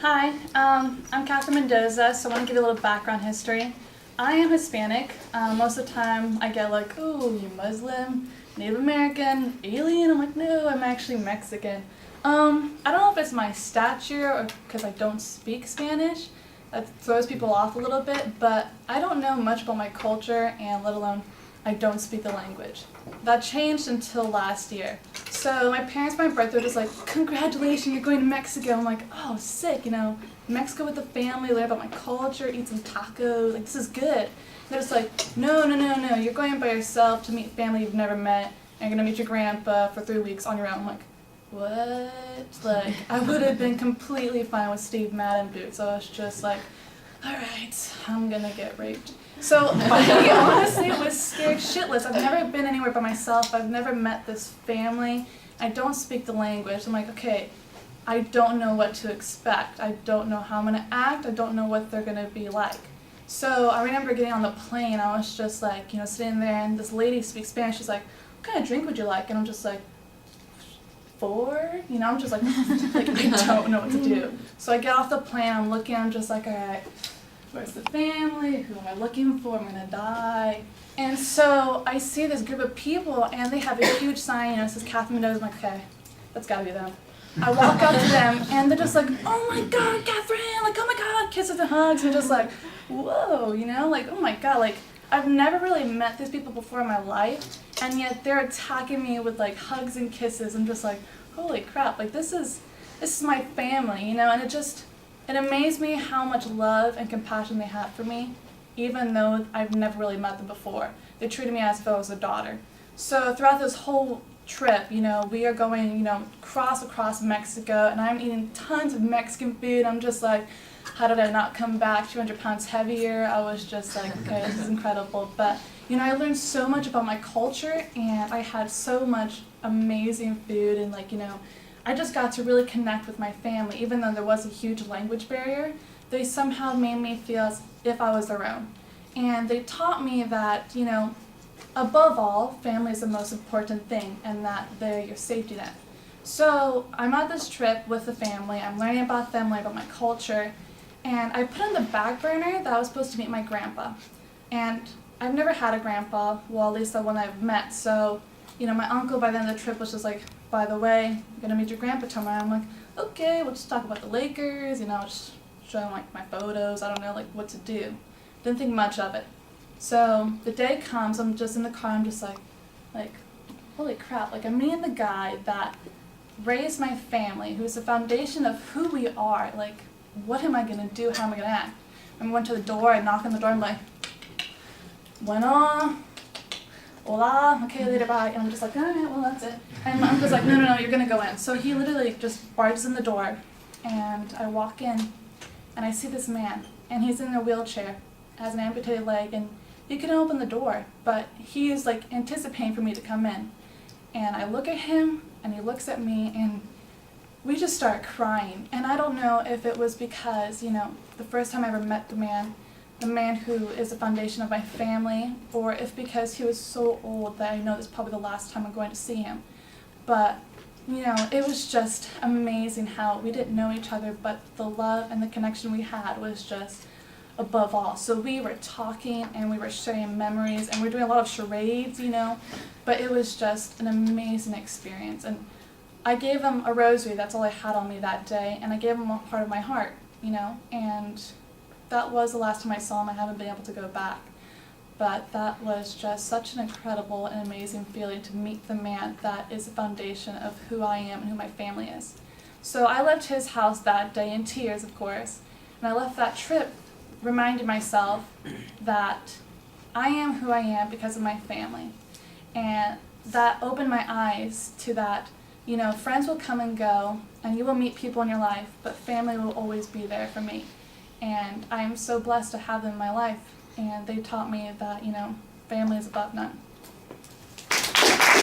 Hi, I'm Catherine Mendoza, so I want to give you a little background history. I am Hispanic. Most of the time I get like, oh, you Muslim, Native American, alien. I'm like, no, I'm actually Mexican. I don't know if it's my stature or because I don't speak Spanish. That throws people off a little bit, but I don't know much about my culture, and let alone I don't speak the language. That changed until last year. So my parents, for my birthday, were just like, congratulations, you're going to Mexico. I'm like, oh, sick, Mexico with the family, learn about my culture, eat some tacos, like, this is good. They're just like, no, you're going by yourself to meet family you've never met, and you're gonna meet your grandpa for 3 weeks on your own. I'm like, what? Like, I would have been completely fine with Steve Madden boots. So I was just like, all right, I'm gonna get raped. So I honestly was scared shitless. I've never been anywhere by myself. I've never met this family. I don't speak the language. I'm like, okay, I don't know what to expect. I don't know how I'm gonna act. I don't know what they're gonna be like. So I remember getting on the plane. I was just like, sitting there, and this lady speaks Spanish. She's like, what kind of drink would you like? And I'm just like, 4? I'm just like, I don't know what to do. So I get off the plane. I'm just like, all right. Where's the family? Who am I looking for? I'm gonna die. And so I see this group of people, and they have a huge sign, it says Catherine Mendoza. I'm like, okay, that's gotta be them. I walk up to them, and they're just like, oh my God, Catherine! Like, oh my God, kisses and hugs, and just like, whoa, like, oh my God, like, I've never really met these people before in my life, and yet they're attacking me with like hugs and kisses. I'm just like, holy crap, like this is my family, and it amazed me how much love and compassion they had for me, even though I've never really met them before. They treated me as if I was a daughter. So throughout this whole trip, we are going, across Mexico, and I'm eating tons of Mexican food. I'm just like, how did I not come back 200 pounds heavier? I was just like, okay, this is incredible. But, I learned so much about my culture, and I had so much amazing food, and I just got to really connect with my family. Even though there was a huge language barrier, they somehow made me feel as if I was their own. And they taught me that, above all, family is the most important thing, and that they're your safety net. So I'm on this trip with the family. I'm learning about them, learning about my culture, and I put on the back burner that I was supposed to meet my grandpa. And I've never had a grandpa, well, at least the one I've met. So, my uncle by the end of the trip was just like, by the way, I'm gonna meet your grandpa tomorrow. I'm like, okay, we'll just talk about the Lakers, just show him like my photos. I don't know like what to do. Didn't think much of it. So the day comes, I'm just in the car. I'm just like, holy crap! Like I'm meeting the guy that raised my family, who's the foundation of who we are. Like, what am I gonna do? How am I gonna act? I went to the door. I knock on the door. I'm like, bueno. Hola, okay, later, bye. And I'm just like, all right, well, that's it. And I'm just like, no, you're going to go in. So he literally just barges in the door, and I walk in, and I see this man, and he's in a wheelchair, has an amputated leg, and he couldn't open the door, but he is like anticipating for me to come in. And I look at him, and he looks at me, and we just start crying. And I don't know if it was because, the first time I ever met the man who is the foundation of my family, or if because he was so old that I know this is probably the last time I'm going to see him. But, it was just amazing how we didn't know each other, but the love and the connection we had was just above all. So we were talking, and we were sharing memories, and we were doing a lot of charades, but it was just an amazing experience. And I gave him a rosary. That's all I had on me that day, and I gave him a part of my heart, and that was the last time I saw him. I haven't been able to go back. But that was just such an incredible and amazing feeling to meet the man that is the foundation of who I am and who my family is. So I left his house that day in tears, of course, and I left that trip reminding myself that I am who I am because of my family. And that opened my eyes to that, friends will come and go, and you will meet people in your life, but family will always be there for me. And I am so blessed to have them in my life, and they taught me that, family is above none.